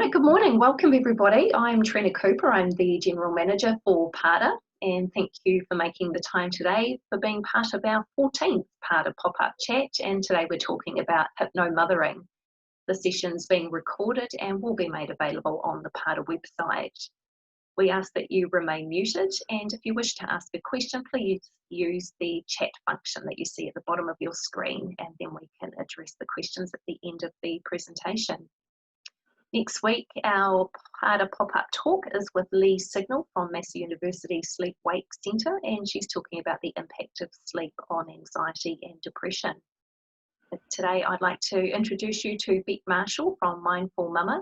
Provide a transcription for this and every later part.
right, good morning. Welcome everybody. I'm Trina Cooper. I'm the General Manager for Popup, and thank you for making the time today for being part of our 14th Popup pop-up chat. And today we're talking about HypnoMothering. The session's being recorded and will be made available on the Popup website. We ask that you remain muted, and if you wish to ask a question, please use the chat function that you see at the bottom of your screen, and then we can address the questions at the end of the presentation. Next week, our Popup pop-up talk is with Lee Signal from Massey University Sleep Wake Centre, and she's talking about the impact of sleep on anxiety and depression. But today, I'd like to introduce you to Beck Marshall from Mindful Mama,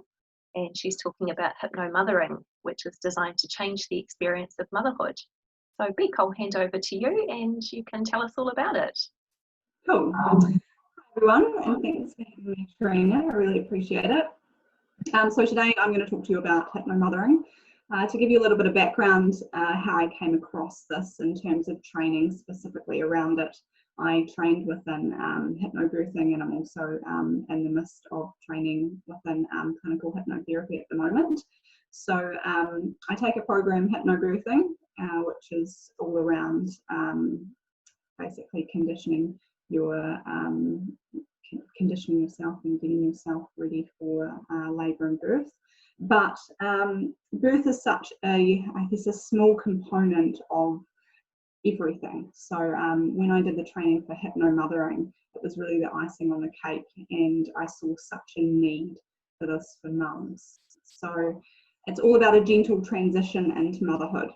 and she's talking about HypnoMothering, which is designed to change the experience of motherhood. So Beck, I'll hand over to you and you can tell us all about it. Cool. Hi everyone, and thanks for having me, Trina. I really appreciate it. So today I'm going to talk to you about HypnoMothering. To give you a little bit of background, how I came across this in terms of training specifically around it. I trained within hypnobirthing, and I'm also in the midst of training within clinical hypnotherapy at the moment. So I take a program, hypnobirthing, which is all around basically conditioning yourself and getting yourself ready for labour and birth. But birth is such a small component of everything. So when I did the training for HypnoMothering, it was really the icing on the cake, and I saw such a need for this for mums. So it's all about a gentle transition into motherhood.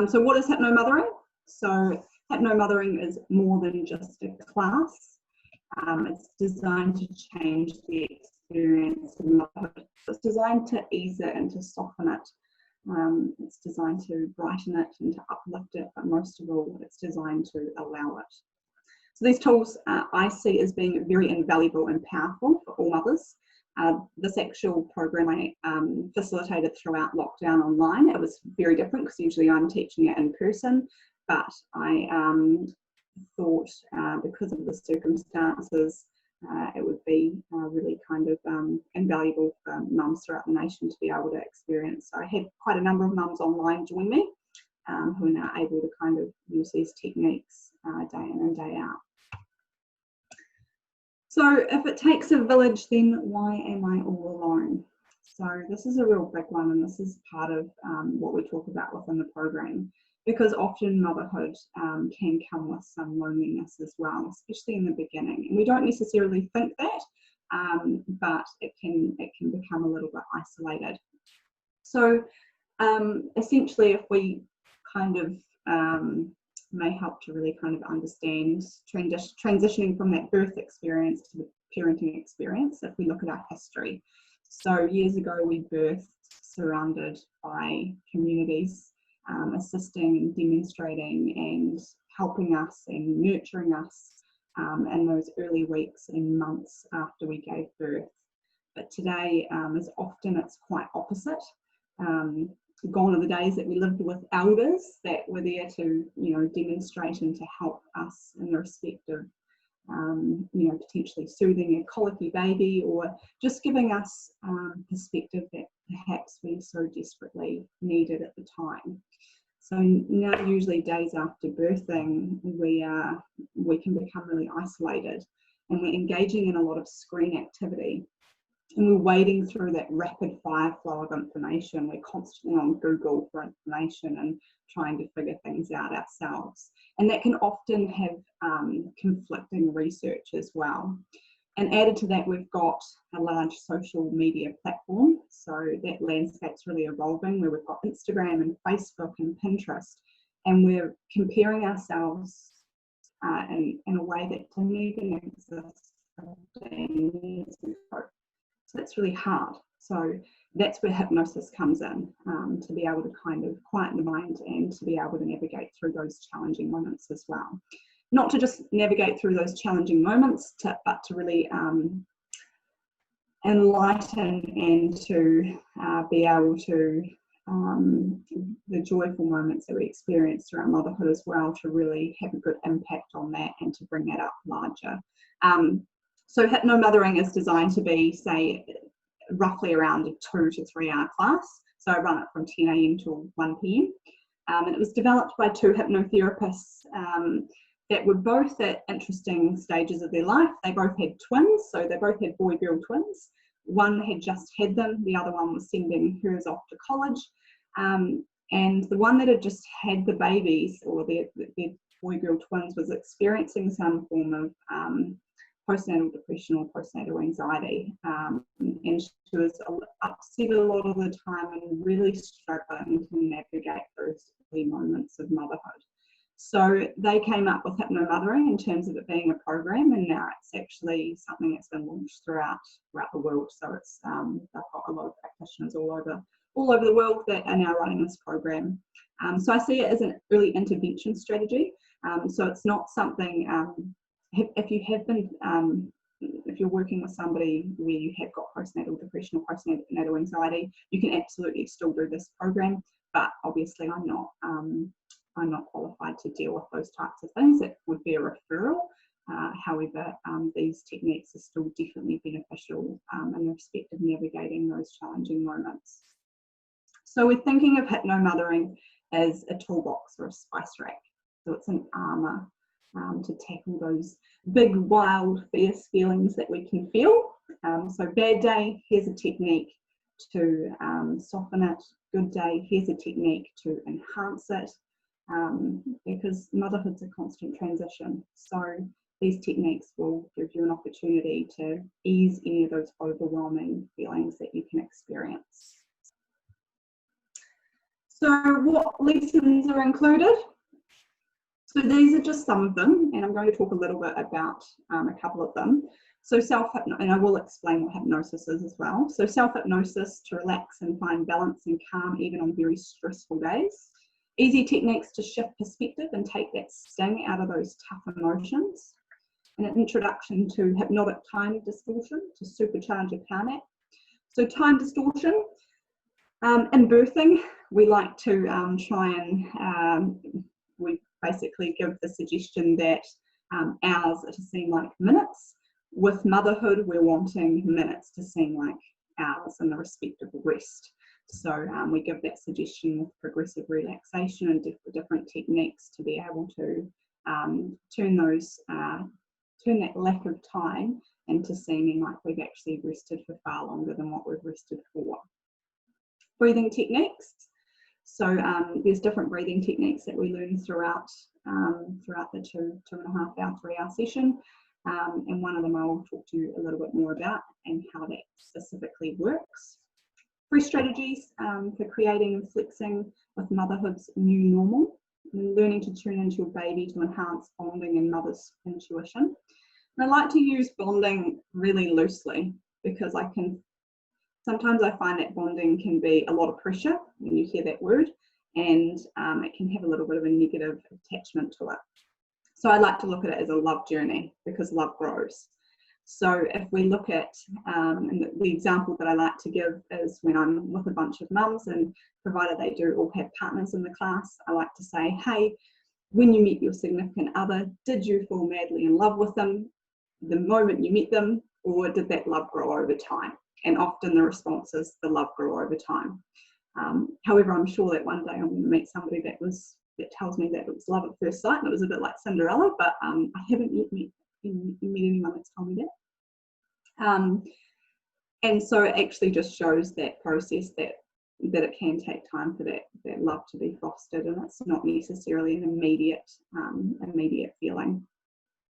So what is HypnoMothering? So HypnoMothering is more than just a class. It's designed to change the experience of motherhood. It's designed to ease it and to soften it. It's designed to brighten it and to uplift it, but most of all, it's designed to allow it. So these tools I see as being very invaluable and powerful for all mothers. This actual program I facilitated throughout lockdown online. It was very different because usually I'm teaching it in person, but I thought because of the circumstances it would be really kind of invaluable for mums throughout the nation to be able to experience. So I had quite a number of mums online join me who are now able to kind of use these techniques day in and day out. So if it takes a village, then why am I all alone? So this is a real big one, and this is part of what we talk about within the program. Because often motherhood can come with some loneliness as well, especially in the beginning. And we don't necessarily think that, but it can become a little bit isolated. So essentially, if we kind of may help to really kind of understand transitioning from that birth experience to the parenting experience, if we look at our history. So years ago, we birthed surrounded by communities assisting and demonstrating and helping us and nurturing us in those early weeks and months after we gave birth. But today, as often it's quite opposite. Gone are the days that we lived with elders that were there to, demonstrate and to help us in the respect of, potentially soothing a colicky baby, or just giving us perspective that perhaps we so desperately needed at the time. So now, usually days after birthing, we can become really isolated, and we're engaging in a lot of screen activity, and we're wading through that rapid fire flow of information. We're constantly on Google for information and trying to figure things out ourselves, and that can often have conflicting research as well. And added to that, we've got a large social media platform. So that landscape's really evolving, where we've got Instagram and Facebook and Pinterest, and we're comparing ourselves in a way that didn't even exist 15 years ago. So that's really hard. So that's where hypnosis comes in, to be able to kind of quieten the mind and to be able to navigate through those challenging moments as well. Not to just navigate through those challenging moments, but to really enlighten and to be able to, the joyful moments that we experience through our motherhood as well, to really have a good impact on that and to bring that up larger. So HypnoMothering is designed to be, say, roughly around a 2 to 3 hour class. So I run it from 10 a.m. till 1 p.m. And it was developed by 2 hypnotherapists that were both at interesting stages of their life. They both had twins, so they both had boy-girl twins. One had just had them, the other one was sending hers off to college. And the one that had just had the babies, or their boy-girl twins, was experiencing some form of postnatal depression or postnatal anxiety. And she was upset a lot of the time and really struggling to navigate those early moments of motherhood. So they came up with HypnoMothering in terms of it being a program, and now it's actually something that's been launched throughout the world. So it's they've got a lot of practitioners all over the world that are now running this program. So I see it as an early intervention strategy. So it's not something, if you have been, if you're working with somebody where you have got postnatal depression or postnatal anxiety, you can absolutely still do this program. But obviously, I'm not qualified to deal with those types of things. It would be a referral. However, these techniques are still definitely beneficial in respect of navigating those challenging moments. So we're thinking of HypnoMothering as a toolbox or a spice rack. So it's an armour to tackle those big, wild, fierce feelings that we can feel. So bad day, here's a technique to soften it. Good day, here's a technique to enhance it. Because motherhood's a constant transition. So these techniques will give you an opportunity to ease any of those overwhelming feelings that you can experience. So what lessons are included? So these are just some of them, and I'm going to talk a little bit about a couple of them. So self-hypnosis, and I will explain what hypnosis is as well. So self-hypnosis to relax and find balance and calm even on very stressful days. Easy techniques to shift perspective and take that sting out of those tough emotions. And an introduction to hypnotic time distortion to supercharge your calm act. So time distortion, in birthing, we like to try and, we basically give the suggestion that hours are to seem like minutes. With motherhood, we're wanting minutes to seem like hours in the respect of rest. So we give that suggestion with progressive relaxation and different techniques to be able to turn that lack of time into seeming like we've actually rested for far longer than what we've rested for. Breathing techniques. So there's different breathing techniques that we learn throughout the 2.5 hour, 3 hour session. And one of them I will talk to you a little bit more about and how that specifically works. 3 strategies for creating and flexing with motherhood's new normal, and learning to tune into your baby to enhance bonding and mother's intuition. And I like to use bonding really loosely because sometimes I find that bonding can be a lot of pressure when you hear that word, and it can have a little bit of a negative attachment to it. So I like to look at it as a love journey because love grows. So if we look at, and the example that I like to give is when I'm with a bunch of mums, and provided they do all have partners in the class, I like to say, hey, when you meet your significant other, did you fall madly in love with them the moment you met them, or did that love grow over time? And often the response is the love grew over time. However, I'm sure that one day I'm going to meet somebody that tells me that it was love at first sight, and it was a bit like Cinderella, but I haven't yet met anyone that's told me that. And so it actually just shows that process that it can take time for that love to be fostered, and it's not necessarily an immediate feeling.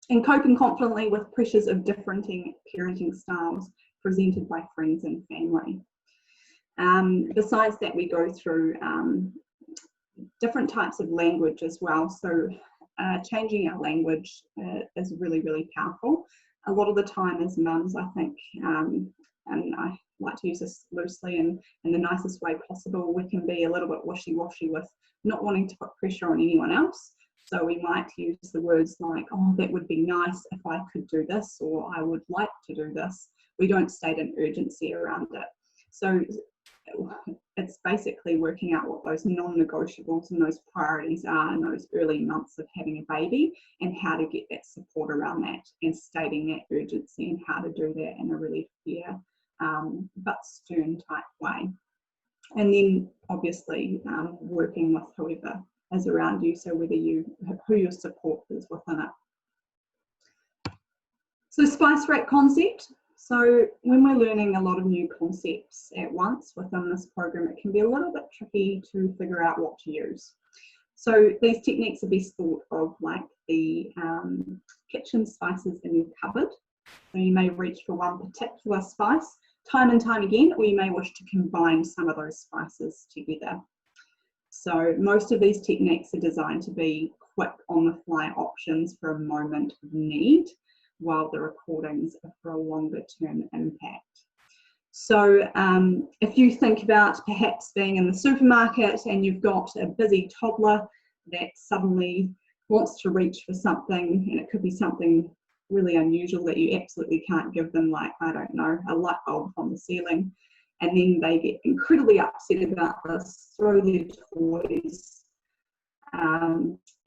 And coping confidently with pressures of differing parenting styles presented by friends and family. Besides that, we go through different types of language as well. So changing our language is really, really powerful. A lot of the time as mums, I think, and I like to use this loosely and in the nicest way possible, we can be a little bit wishy-washy with not wanting to put pressure on anyone else. So we might use the words like, oh, that would be nice if I could do this, or I would like to do this. We don't state an urgency around it. So it's basically working out what those non-negotiables and those priorities are in those early months of having a baby, and how to get that support around that, and stating that urgency and how to do that in a really fair but stern type way. And then obviously working with whoever is around you, so whether who your support is within it. So spice rack concept. So when we're learning a lot of new concepts at once within this program, it can be a little bit tricky to figure out what to use. So these techniques are best thought of like the kitchen spices in your cupboard. So you may reach for one particular spice time and time again, or you may wish to combine some of those spices together. So most of these techniques are designed to be quick on the fly options for a moment of need, while the recordings are for a longer term impact. So if you think about perhaps being in the supermarket and you've got a busy toddler that suddenly wants to reach for something, and it could be something really unusual that you absolutely can't give them, like, I don't know, a light bulb on the ceiling, and then they get incredibly upset about this, throw their toys,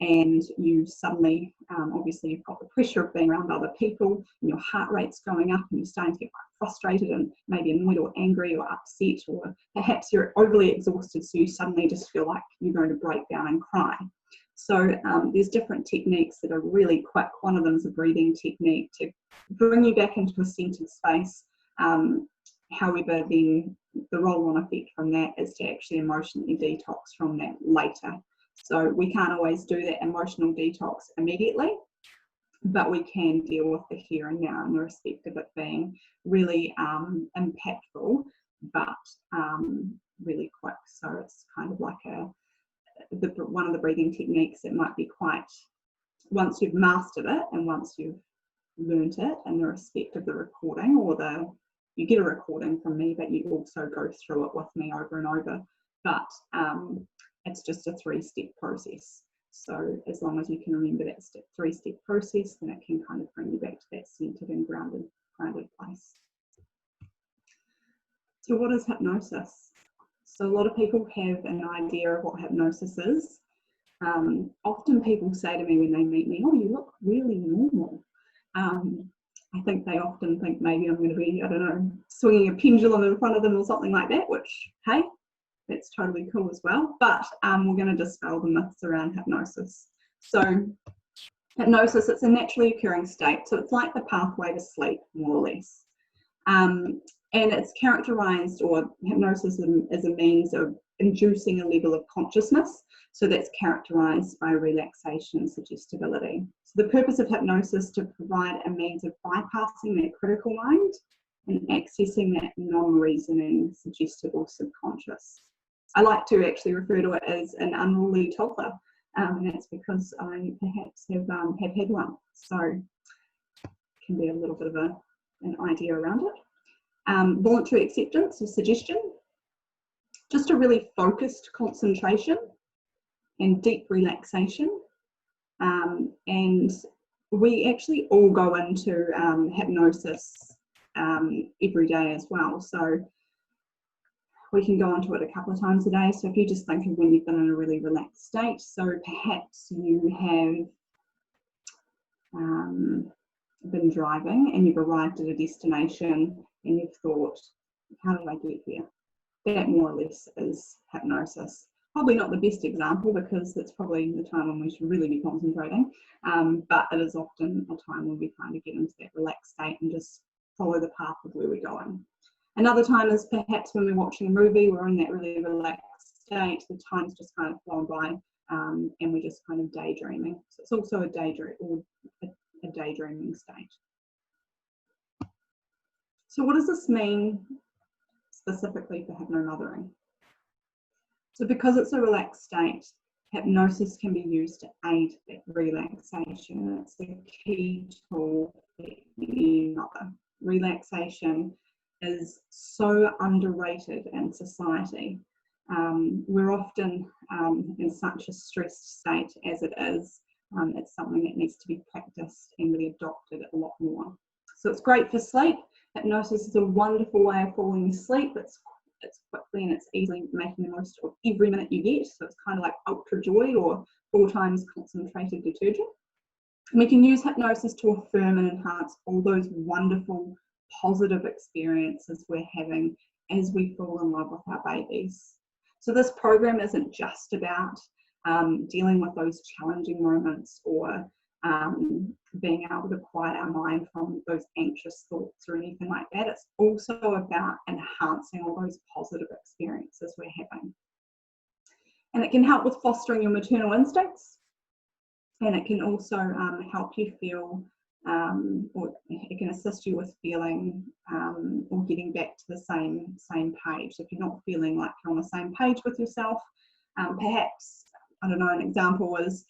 and you suddenly, obviously you've got the pressure of being around other people, and your heart rate's going up, and you're starting to get quite frustrated and maybe annoyed or angry or upset, or perhaps you're overly exhausted, so you suddenly just feel like you're going to break down and cry. So there's different techniques that are really quick. One of them is a breathing technique to bring you back into a centered space. However, then the roll-on effect from that is to actually emotionally detox from that later. So we can't always do that emotional detox immediately, but we can deal with the here and now in the respect of it being really impactful, but really quick. So it's kind of like one of the breathing techniques that might be quite, once you've mastered it and once you've learnt it in the respect of the recording, or you get a recording from me, but you also go through it with me over and over. But it's just a 3-step process. So as long as you can remember that 3-step process, then it can kind of bring you back to that centered and grounded place. So what is hypnosis? So a lot of people have an idea of what hypnosis is. Often people say to me when they meet me, "Oh, you look really normal." I think they often think maybe I'm going to be, I don't know, swinging a pendulum in front of them or something like that, which, hey, that's totally cool as well. But we're going to dispel the myths around hypnosis. So hypnosis, it's a naturally occurring state. So it's like the pathway to sleep, more or less. And it's characterized, or hypnosis is a means of inducing a level of consciousness. So that's characterized by relaxation and suggestibility. So the purpose of hypnosis is to provide a means of bypassing that critical mind and accessing that non-reasoning, suggestible subconscious. I like to actually refer to it as an unruly toddler, and that's because I perhaps have had one. So it can be a little bit of an idea around it. Voluntary acceptance or suggestion, just a really focused concentration and deep relaxation. And we actually all go into hypnosis every day as well. So we can go into it a couple of times a day. So if you just think of when you've been in a really relaxed state, so perhaps you have been driving and you've arrived at a destination and you've thought, how did I get here? That more or less is hypnosis. Probably not the best example because that's probably the time when we should really be concentrating, but it is often a time when we kind of get into that relaxed state and just follow the path of where we're going. Another time is perhaps when we're watching a movie, we're in that really relaxed state, the time's just kind of flown by, and we're just kind of daydreaming. So it's also a daydreaming state. So what does this mean specifically for HypnoMothering? So because it's a relaxed state, hypnosis can be used to aid that relaxation. It's a key tool for any mother. Relaxation is so underrated in society. We're often in such a stressed state as it is. It's something that needs to be practiced and really adopted a lot more. So it's great for sleep. Hypnosis is a wonderful way of falling asleep. It's quickly and it's easily making the most of every minute you get. So it's kind of like ultra joy or 4 times concentrated detergent. And we can use hypnosis to affirm and enhance all those wonderful positive experiences we're having as we fall in love with our babies. So this program isn't just about dealing with those challenging moments or being able to quiet our mind from those anxious thoughts or anything like that. It's also about enhancing all those positive experiences we're having. And it can help with fostering your maternal instincts, and it can also help you feel, or it can assist you with feeling or getting back to the same page. If you're not feeling like you're on the same page with yourself, perhaps, I don't know, an example is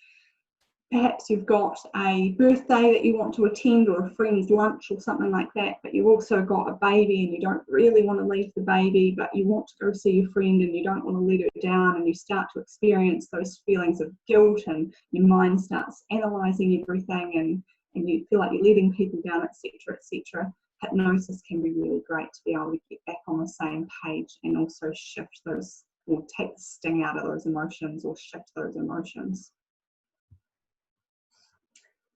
perhaps you've got a birthday that you want to attend or a friend's lunch or something like that, but you've also got a baby and you don't really want to leave the baby, but you want to go see your friend and you don't want to let her down, and you start to experience those feelings of guilt and your mind starts analysing everything and you feel like you're letting people down, etc., etc. Hypnosis can be really great to be able to get back on the same page and also shift those, or take the sting out of those emotions or shift those emotions.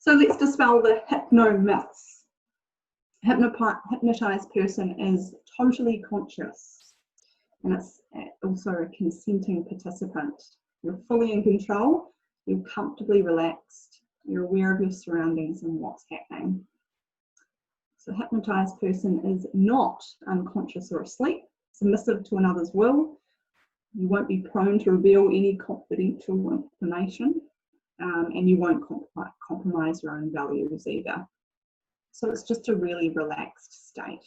So let's dispel the hypno myths. Hypnotized person is totally conscious, and it's also a consenting participant. You're fully in control, you're comfortably relaxed, you're aware of your surroundings and what's happening. So a hypnotized person is not unconscious or asleep, submissive to another's will. You won't be prone to reveal any confidential information. And you won't compromise your own values either. So it's just a really relaxed state.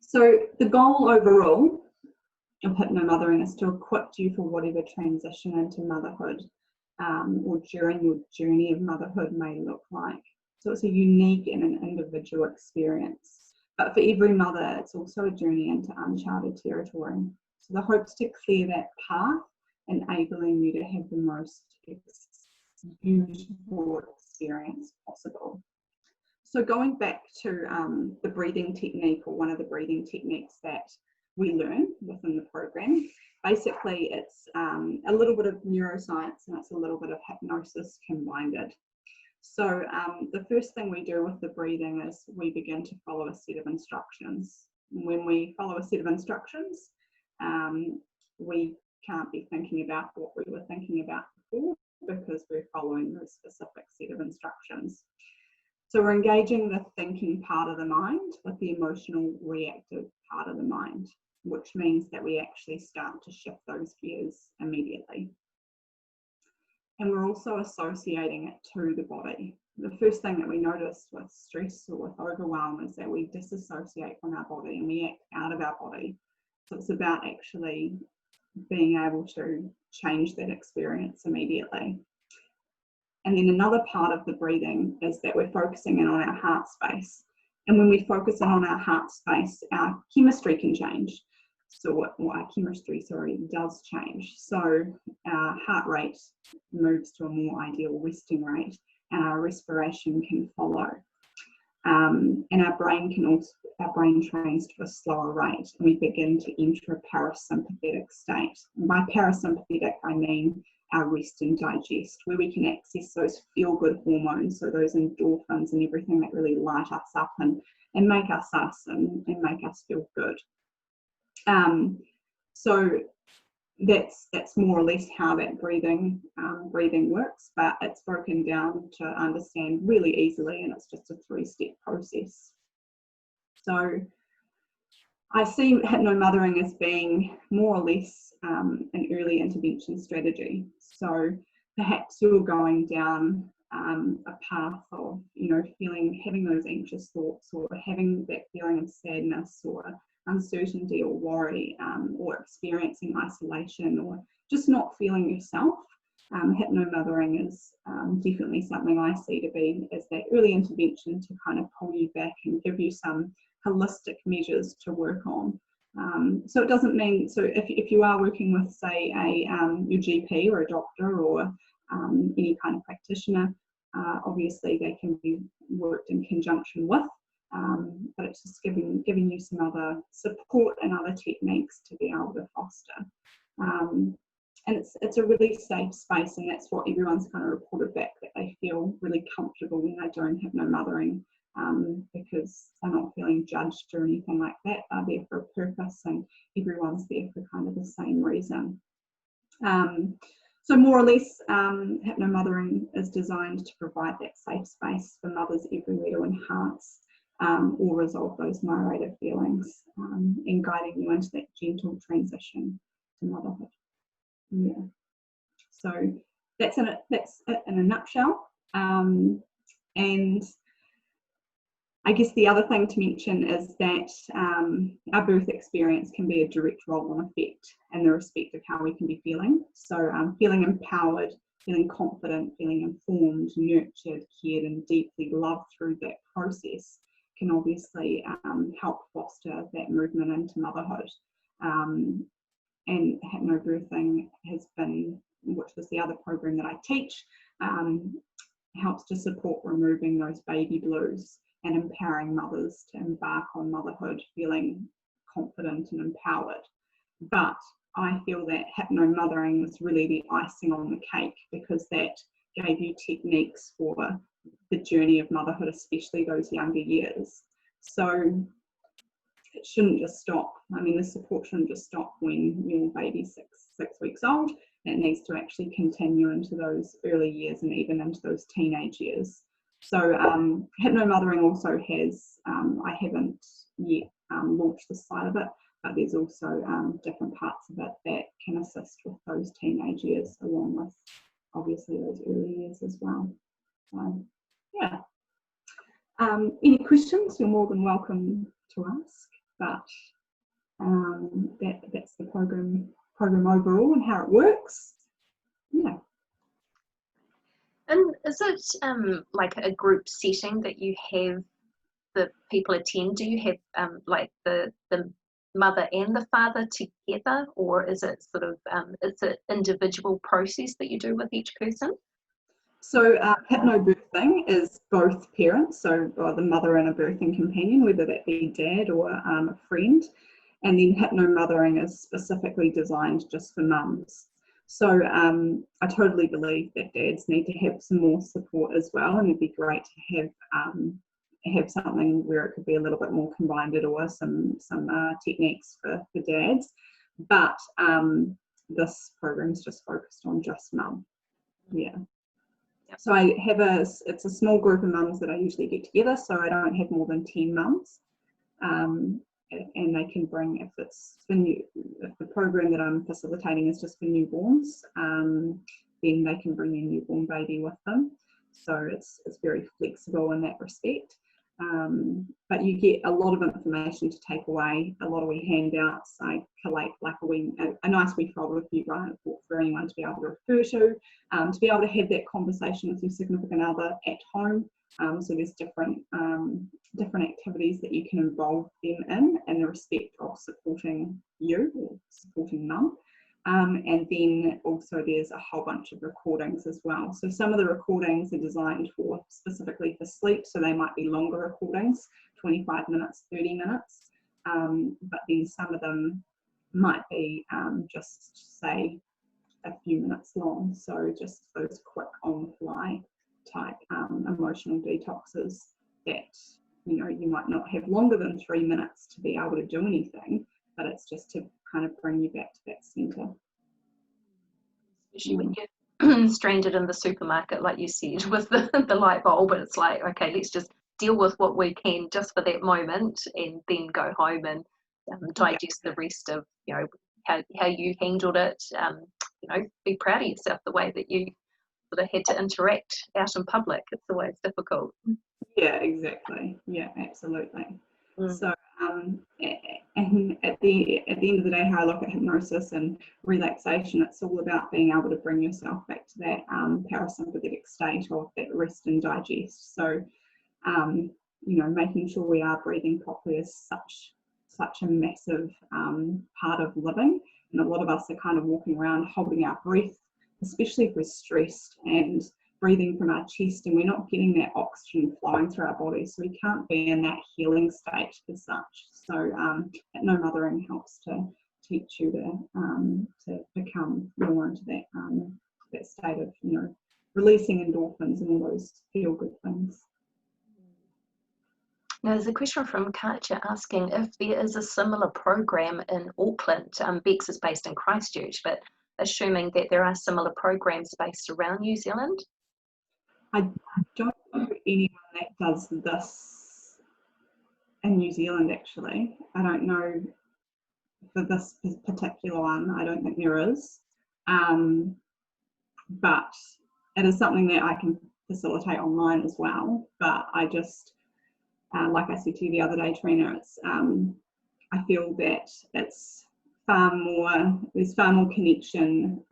So the goal overall of HypnoMothering is to equip you for whatever transition into motherhood or during your journey of motherhood may look like. So it's a unique and an individual experience. But for every mother, it's also a journey into uncharted territory. So the hope's to clear that path, enabling you to have the most beautiful experience possible. So going back to the breathing technique, or one of the breathing techniques that we learn within the program, basically it's a little bit of neuroscience and it's a little bit of hypnosis combined. So the first thing we do with the breathing is we begin to follow a set of instructions. When we follow a set of instructions, we can't be thinking about what we were thinking about before, because we're following the specific set of instructions. So we're engaging the thinking part of the mind with the emotional reactive part of the mind, which means that we actually start to shift those gears immediately. And we're also associating it to the body. The first thing that we notice with stress or with overwhelm is that we disassociate from our body and we act out of our body. So it's about actually being able to change that experience immediately. And then another part of the breathing is that we're focusing in on our heart space. And when we focus in on our heart space, our chemistry can change. So our chemistry, does change. So our heart rate moves to a more ideal resting rate, and our respiration can follow. And our brain trains to a slower rate, and we begin to enter a parasympathetic state. And by parasympathetic, I mean our rest and digest, where we can access those feel-good hormones, so those endorphins and everything that really light us up and make us and make us feel good. So that's more or less how that breathing works, but it's broken down to understand really easily, and it's just a 3-step process. So I see HypnoMothering as being more or less an early intervention strategy. So perhaps you're going down a path of, having those anxious thoughts, or having that feeling of sadness or uncertainty or worry, or experiencing isolation, or just not feeling yourself. HypnoMothering is definitely something I see to be as that early intervention to kind of pull you back and give you some holistic measures to work on. So it doesn't mean, so if you are working with, say, your GP or a doctor or any kind of practitioner, obviously they can be worked in conjunction with, but it's just giving you some other support and other techniques to be able to foster. it's a really safe space, and that's what everyone's kind of reported back, that they feel really comfortable when they're doing HypnoMothering, because they're not feeling judged or anything like that. They're there for a purpose, and everyone's there for kind of the same reason. So more or less, HypnoMothering is designed to provide that safe space for mothers everywhere to enhance or resolve those myriad feelings, and guiding you into that gentle transition to motherhood. Yeah. So that's it in a nutshell. And I guess the other thing to mention is that our birth experience can be a direct roll-on effect in the respect of how we can be feeling. So feeling empowered, feeling confident, feeling informed, nurtured, cared, and deeply loved through that process can obviously help foster that movement into motherhood. And hypnobirthing has been, which was the other program that I teach, helps to support removing those baby blues and empowering mothers to embark on motherhood feeling confident and empowered. But I feel that HypnoMothering was really the icing on the cake, because that gave you techniques for the journey of motherhood, especially those younger years. So it shouldn't just stop. I mean, the support shouldn't just stop when your baby's six weeks old. It needs to actually continue into those early years and even into those teenage years. So HypnoMothering also has, I haven't yet launched the side of it, but there's also different parts of it that can assist with those teenage years, along with obviously those early years as well. So yeah. Any questions, you're more than welcome to ask, but that's the program overall and how it works. Yeah. And is it like a group setting that you have the people attend? Do you have like the mother and the father together, or is it sort of it's an individual process that you do with each person? So hypnobirthing is both parents, so the mother and a birthing companion, whether that be dad or a friend. And then HypnoMothering is specifically designed just for mums. So I totally believe that dads need to have some more support as well, and it'd be great to have something where it could be a little bit more combined, or some techniques for dads. But this program is just focused on just mum. Yeah. So I have it's a small group of mums that I usually get together, so I don't have more than 10 mums. And they can bring, if the program that I'm facilitating is just for newborns, then they can bring their newborn baby with them. So it's very flexible in that respect. But you get a lot of information to take away, a lot of wee handouts. I collate like a nice wee folder if you write for anyone to be able to refer to be able to have that conversation with your significant other at home. So there's different activities that you can involve them in the respect of supporting you or supporting mum. And then also there's a whole bunch of recordings as well. So some of the recordings are designed specifically for sleep, so they might be longer recordings, 25 minutes, 30 minutes. But then some of them might be just say a few minutes long. So just those quick on-the-fly type emotional detoxes that you might not have longer than 3 minutes to be able to do anything, but it's just to kind of bring you back to that centre. Especially when you're stranded in the supermarket, like you said, with the light bulb, and it's like, okay, let's just deal with what we can just for that moment, and then go home and digest the rest of how you handled it. Be proud of yourself the way that you sort of had to interact out in public. It's always difficult. Yeah, exactly. Yeah, absolutely. So and at the end of the day, how I look at hypnosis and relaxation, it's all about being able to bring yourself back to that parasympathetic state of that rest and digest. So making sure we are breathing properly is such a massive part of living, and a lot of us are kind of walking around holding our breath, especially if we're stressed, and breathing from our chest, and we're not getting that oxygen flowing through our body, so we can't be in that healing state as such. So HypnoMothering helps to teach you to become more into that state of, you know, releasing endorphins and all those feel good things. Now, there's a question from Katja asking if there is a similar program in Auckland. Bex is based in Christchurch, but assuming that there are similar programs based around New Zealand. I don't know anyone that does this in New Zealand, actually. I don't know for this particular one. I don't think there is. But it is something that I can facilitate online as well. But I just, like I said to you the other day, Trina, it's I feel that it's there's far more connection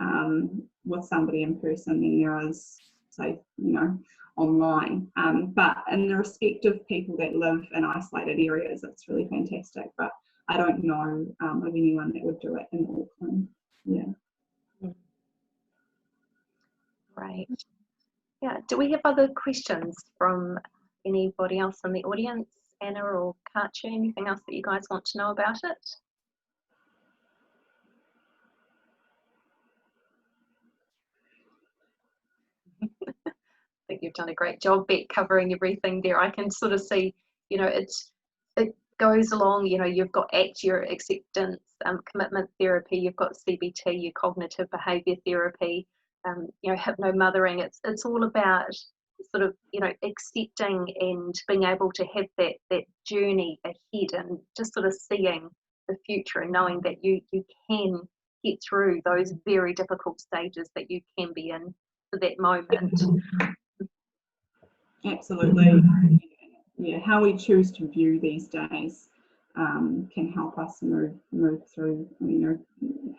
with somebody in person than there is, say, you know, online. But in the respect of people that live in isolated areas, it's really fantastic. But I don't know of anyone that would do it in Auckland. Yeah. Right. Yeah. Do we have other questions from anybody else in the audience? Anna or Katja, anything else that you guys want to know about it? I think you've done a great job, Beck, covering everything there. I can sort of see, you know, it goes along, you know, you've got ACT, your acceptance, commitment therapy, you've got CBT, your cognitive behaviour therapy, you know, HypnoMothering. It's all about sort of, you know, accepting and being able to have that journey ahead and just sort of seeing the future and knowing that you can get through those very difficult stages that you can be in for that moment. Absolutely. Yeah, how we choose to view these days can help us move through, you know,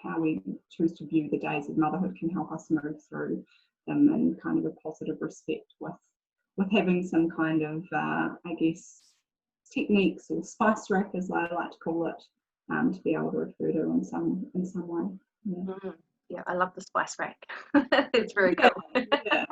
how we choose to view the days of motherhood can help us move through them in kind of a positive respect with having some kind of, I guess, techniques or spice rack, as I like to call it, to be able to refer to in some way. Yeah. Yeah, I love the spice rack. It's very cool. Yeah.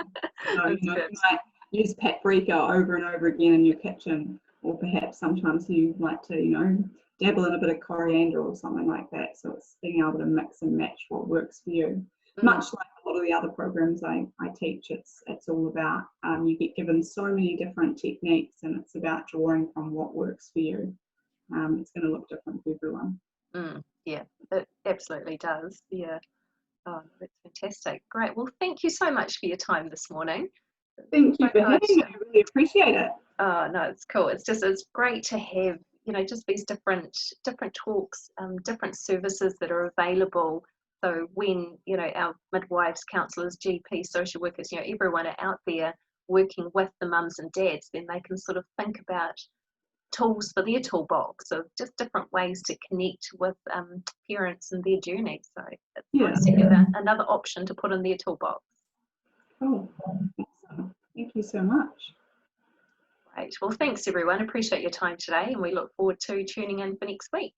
So, you know, you might use paprika over and over again in your kitchen, or perhaps sometimes you like to, you know, dabble in a bit of coriander or something like that. So it's being able to mix and match what works for you. Much like a lot of the other programs I teach, it's all about you get given so many different techniques, and it's about drawing from what works for you. It's going to look different for everyone. Yeah, it absolutely does. Yeah. Oh, that's fantastic. Great. Well, thank you so much for your time this morning. Thank you for having me. I really appreciate it. Oh, no, it's cool. It's great to have, you know, just these different talks, different services that are available. So when, you know, our midwives, counsellors, GP, social workers, you know, everyone are out there working with the mums and dads, then they can sort of think about tools for their toolbox of just different ways to connect with parents and their journey. So it's nice to have another option to put in their toolbox. Oh, awesome. Thank you so much. Right. Well, thanks everyone. Appreciate your time today, and we look forward to tuning in for next week.